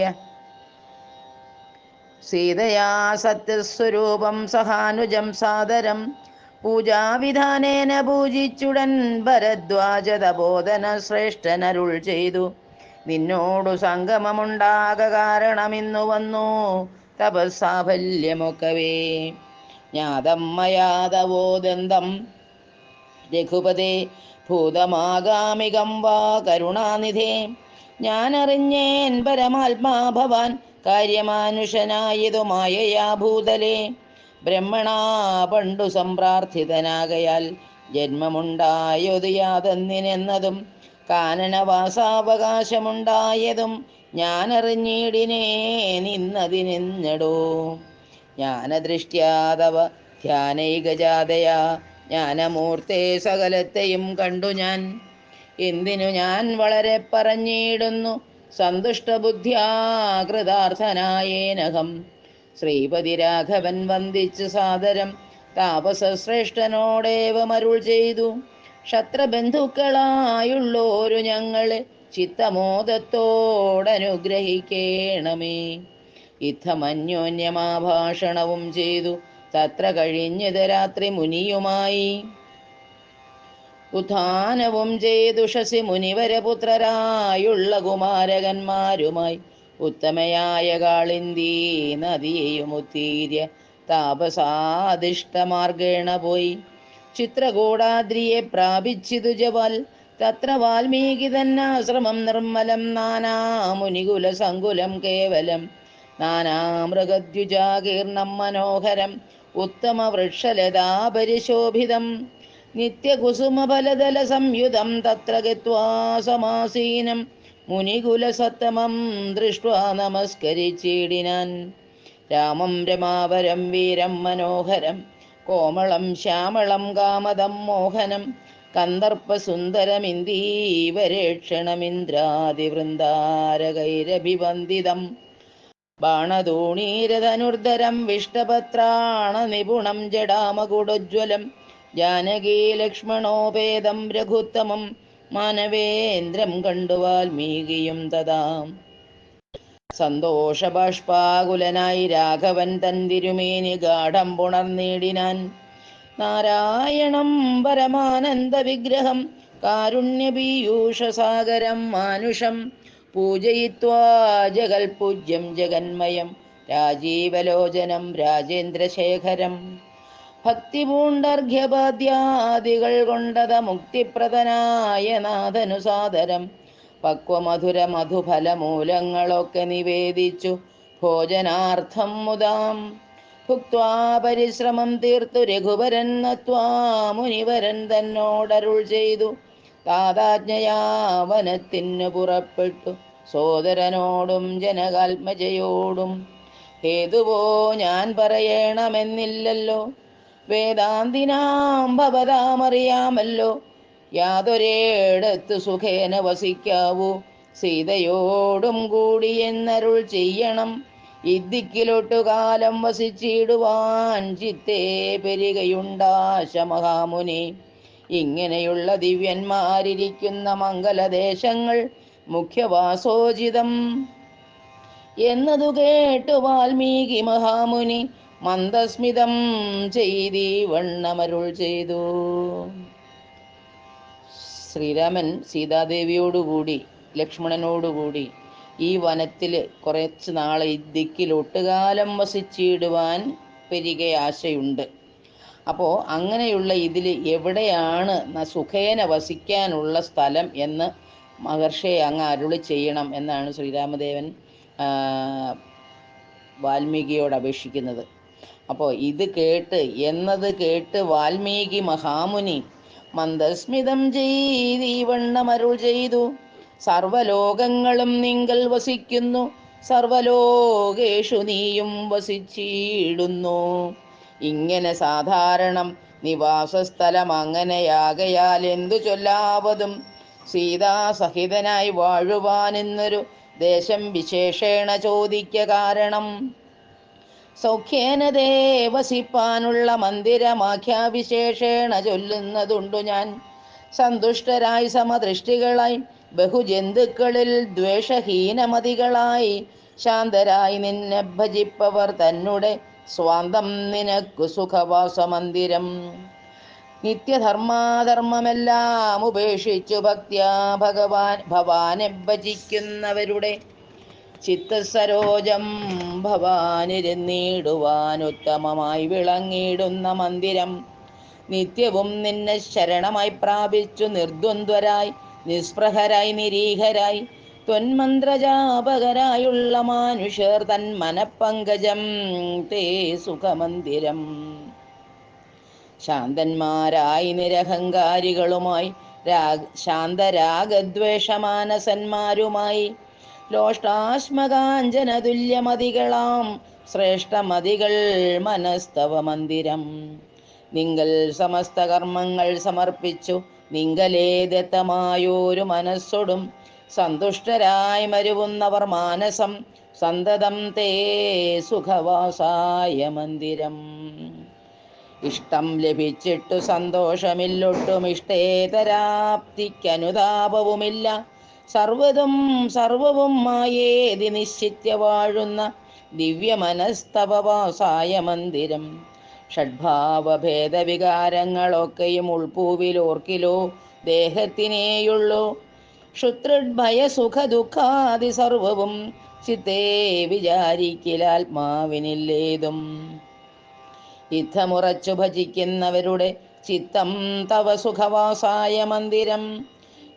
സീതയാ സത്യസ്വരൂപം സഹാനുജം സാദരം പൂജാവിധാനേന പൂജിച്ചുടൻ ഭരദ്വാജ തപോധന ശ്രേഷ്ഠനരുൾ ചെയ്തു. നിന്നോടു സംഗമമുണ്ടാക കാരണമിന്നു വന്നു തപസ്സാഫല്യമൊക്കവേ. ജ്ഞാതം മയാതവോദന്തം രഘുപതേ ഭൂതമാഗാമികം വാ കരുണാനിധേ. ഞാനറിഞ്ഞേൻ പരമാത്മാ ഭവാൻ കാര്യമാനുഷനായതു മായയാ ഭൂതലേ. ബ്രഹ്മണാ പണ്ടു സംപ്രാർത്ഥിതനാകയാൽ ജന്മമുണ്ടായതു യാതൊന്നിനെന്നതും കാനനവാസാവകാശമുണ്ടായതും ഞാനറിഞ്ഞിടിനേ നിന്നതിനെന്നടോ. ജ്ഞാനദൃഷ്ട്യാതവ ധ്യാനൈകജാതയാ ജ്ഞാനമൂർത്തേ സകലത്തെയും കണ്ടു ഞാൻ. എന്തിനു ഞാൻ വളരെ പറഞ്ഞിടുന്നു സന്തുഷ്ടബുദ്ധ്യാ കൃതാർത്ഥനായേനഹം. ശ്രീപതി രാഘവൻ വന്ദിച്ചു സാദരം താപസശ്രേഷ്ഠനോടേവമരുൾ ചെയ്തു. ക്ഷത്രബന്ധുക്കളായുള്ളോരു ഞങ്ങളെ ചിത്തമോദത്തോടനുഗ്രഹിക്കേണമേ. ഇത്തമന്യോന്യമാഭാഷണവും ചെയ്തു തത്ര കഴിഞ്ഞത് രാത്രി മുനിയുമായി. ഉത്ഥാനവും ചെയ്തു ശശി മുനിവരപുത്രരായുള്ള കുമാരകന്മാരുമായി ഉത്തമയായ കാളിന്ദീ നദിയെയും ഉത്തീര്യ താപസാദിഷ്ടമാർഗേണ പോയി. ചിത്രകൂടാദ്രിയെ പ്രാപിച്ചിതു ജവാൽ തത്ര വാൽമീകി തന്നാശ്രമം നിർമ്മലം നാനാമുനികുല സങ്കുലം കേവലം നാനാമൃഗദ്വിജാകീർണം മനോഹരം ഉത്തമ വൃക്ഷലതാപരിശോഭിതം നിത്യകുസുമഫലദല സംയുതം തത്ര ഗത്വാ സമാസീനം മുനികുലസത്തമം ദൃഷ്ട്വാ നമസ്കരിച്ചിടിനാൻ. രാമം രമാവരം വീരം മനോഹരം കോമളം ശ്യാമളം കാമദം മോഹനം കന്ദർപ്പസുന്ദരമിന്ദീവരേക്ഷണമിന്ദ്രാദിവൃന്ദാരകൈരഭിവന്ദിതം ബാണതൂണീരധനുർധരം വിഷ്ടപത്രാണ നിപുണം ജടാമകുടോജ്വലം ജാനകീ ലക്ഷ്മണോപേതം രഘുത്തമം മാനവേന്ദ്രം കണ്ടു വാൽമീകിയും തഥാ. സന്തോഷബാഷ്പാകുലനായി രാഘവൻ തൻ തിരുമേനി ഗാഠം പുണർന്നിടിനാൻ. നാരായണം പരമാനന്ദ വിഗ്രഹം കാരുണ്യപീയൂഷസാഗരം മാനുഷം പൂജയിത്വാ ജഗൽപൂജ്യം ജഗന്മയം രാജീവലോചനം രാജേന്ദ്രശേഖരം. ഭക്തിപൂണ്ടർഘ്യപാദ്യാദികൾ കൊണ്ടത മുക്തിപ്രദനായ നാഥനു സാദരം പക്വമധുര മധുഫലമൂലങ്ങളൊക്കെ നിവേദിച്ചു ഭോജനാർത്ഥം മുതാം. ഭുക്വാ പരിശ്രമം തീർത്തു രഘുവരൻ നത്വാ മുനിവരൻ തന്നോടരുൾ ചെയ്തു. താതാജ്ഞയാ വനത്തിനു പുറപ്പെട്ടു സോദരനോടും ജനകാത്മജയോടും. ഹേതുവോ ഞാൻ പറയണമെന്നില്ലല്ലോ, വേദാന്തിനാം ഭവതാമറിയാമല്ലോ. യാതൊരേടത്ത് സുഖേന വസിക്കാവൂ സീതയോടും കൂടി എന്നരുൾ ചെയ്യണം. ഇദ്ദിക്കിലൊട്ടുകാലം വസിച്ചിടുവാൻ ചിത്തേ പെരുകയുണ്ടാശ മഹാമുനി. ഇങ്ങനെയുള്ള ദിവ്യന്മാരിരിക്കുന്ന മംഗലദേശങ്ങൾ മുഖ്യവാസോചിതം എന്നതു കേട്ടു വാൽമീകി മഹാമുനി മന്ദസ്മിതം ചെയ്തി വണ്ണമരുൾ ചെയ്തു. ശ്രീരാമൻ സീതാദേവിയോടുകൂടി ലക്ഷ്മണനോടുകൂടി ഈ വനത്തിൽ കുറച്ച് നാളെ ദിക്കിലൊട്ടുകാലം വസിച്ചിടുവാൻ പെരിക ആശയുണ്ട്. അപ്പോൾ അങ്ങനെയുള്ള ഇതിൽ എവിടെയാണ് സുഖേന വസിക്കാനുള്ള സ്ഥലം എന്ന് മഹർഷിയെ അങ്ങ് അരുളി ചെയ്യണം എന്നാണ് ശ്രീരാമദേവൻ വാൽമീകിയോട് അപേക്ഷിക്കുന്നത്. അപ്പോൾ എന്നത് കേട്ട് വാൽമീകി മഹാമുനി മന്ദസ്മിതം ചെയ്തീവണ്ണമരുൾ ചെയ്തു. സർവലോകങ്ങളും നിങ്കൽ വസിക്കുന്നു, സർവലോകേഷു നീയും വസിച്ചിടുന്നു. ഇങ്ങനെ സാധാരണം നിവാസസ്ഥലം അങ്ങനെയാകയാൽ എന്തു ചൊല്ലാവതും. സീതാസഹിതനായി വാഴുവാനെന്നൊരു ദേശം വിശേഷേണ ചോദിക്ക കാരണം. സൗഖ്യേന വസിപ്പാനുള്ള മന്ദിരമാഖ്യാവിശേഷേണ ചൊല്ലുന്നതുണ്ടു ഞാൻ. സന്തുഷ്ടരായി സമദൃഷ്ടികളായി ബഹുജന്തുക്കളിൽ ദ്വേഷഹീനമതികളായി ശാന്തരായി നിന്നെ ഭജിപ്പവർ തന്നുടെ സ്വാന്തം നിനക്കു സുഖവാസമന്ദിരം. നിത്യധർമാധർമ്മമെല്ലാം ഉപേക്ഷിച്ചു ഭക്ത്യാ ഭവാനെ ഭജിക്കുന്നവരുടെ ചിത്തസരോജം ഭവാനിരുന്നിടുവാനുത്തമമായി വിളങ്ങിയിടുന്ന മന്ദിരം. നിത്യവും നിന്നെ ശരണമായി പ്രാപിച്ചു നിർദ്വന്ദ്വരായി നിസ്പൃഹരായി നിരീഹരായി ത്വന്മന്ത്രജാപകരായുള്ള മാനുഷ്യർ തൻ മനപ്പങ്കജം തേ സുഖമന്ദിരം. ശാന്തന്മാരായി നിരഹങ്കാരികളുമായി ശാന്തരാഗദ്വേഷമാനസന്മാരുമായി ലോഷ്ടാശ്മകാഞ്ചനതുല്യമതികളാം ശ്രേഷ്ഠമതികൾ മനസ്തവ മന്ദിരം. നിങ്കൽ സമസ്ത കർമ്മങ്ങൾ സമർപ്പിച്ചു നിങ്കലേ ദത്തമായോരു മനസ്സൊടും സന്തുഷ്ടരായി മരുവുന്നവർ മാനസം സന്തതം തേ സുഖവാസായ മന്ദിരം. ഇഷ്ടം ലഭിച്ചിട്ടു സന്തോഷമില്ലൊട്ടും ഇഷ്ടേതരാപ്തിക്കനുതാപവുമില്ല. സർവവും മായേതി നിശ്ചിത്യ വാഴുന്ന ദിവ്യമനസ്തവവാസായ മന്ദിരം. ഷഡ്ഭാവഭേദവികാരങ്ങളൊക്കെയും ഉൾപ്പൂവിലോർക്കിലോ ദേഹത്തിനേയുള്ളൂ. ക്ഷുത്രുഭയസുഖദുഃഖാദി സർവവും ചിത്തേ വിചാരിക്കലാത്മാവിനില്ലേതും. യുദ്ധമുറച്ചു ഭജിക്കുന്നവരുടെ ചിത്തം തവ സുഖവാസായ മന്ദിരം.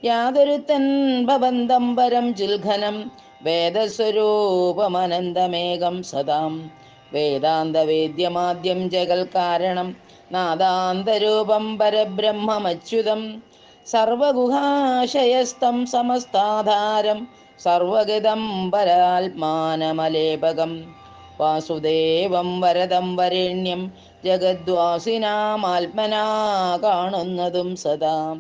യാതൊരുത്തൻ ഭവന്തം പരം ജിൽഘനം വേദസ്വരൂപമനന്തമേകം സദാം. വേദാന്തവേദ്യമാദ്യം ജഗൽ കാരണം നാദാന്തരൂപം പരബ്രഹ്മമച്യുതം. സർവഗുഹാശയസ്ഥം സമസ്താധാരം സർവഗതം പരാത്മാനമലേപകം. വാസുദേവം വരദം വരേണ്യം ജഗദ്വാസിനാമാത്മനാ കാണുന്നതും സദാ.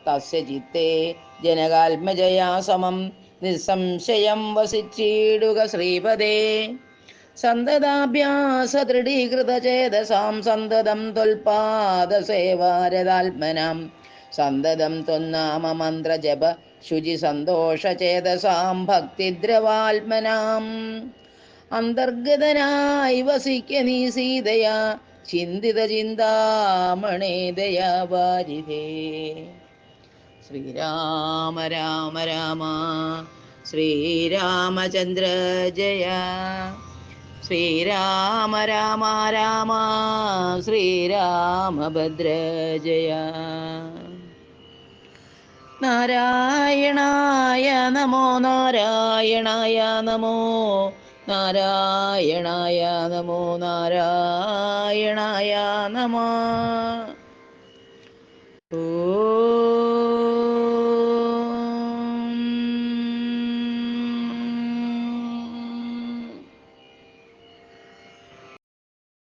തസ്യ ചിത്തേ ജനകാത്മജയാ സമം നിസ്സംശയം വസിച്ചിടുക ശ്രീപദേ. സന്തതാഭ്യാസ ദൃഢീകൃതചേതസാം സന്തതം ത്വൽപാദസേവാരതാത്മനാം. സന്തതം ത്വന്നാമ മന്ത്രജപ ശുചി സന്തോഷചേതസാം ഭക്തിദ്രവാത്മനാം. അന്തർഗതനായി വസിക്ക നീ സീതയാ ചിന്തിത ചിന്താമണേ ദയാവാരിധേ. ശ്രീരാമ രാമ രാമ ശ്രീരാമചന്ദ്ര ജയ. ശ്രീരാമ രാമ രാമ ശ്രീരാമഭദ്ര ജയ. നാരായണായ നമോ നാരായണായ നമോ നാരായണായ നമോ നാരായണായ നമോ. ഓ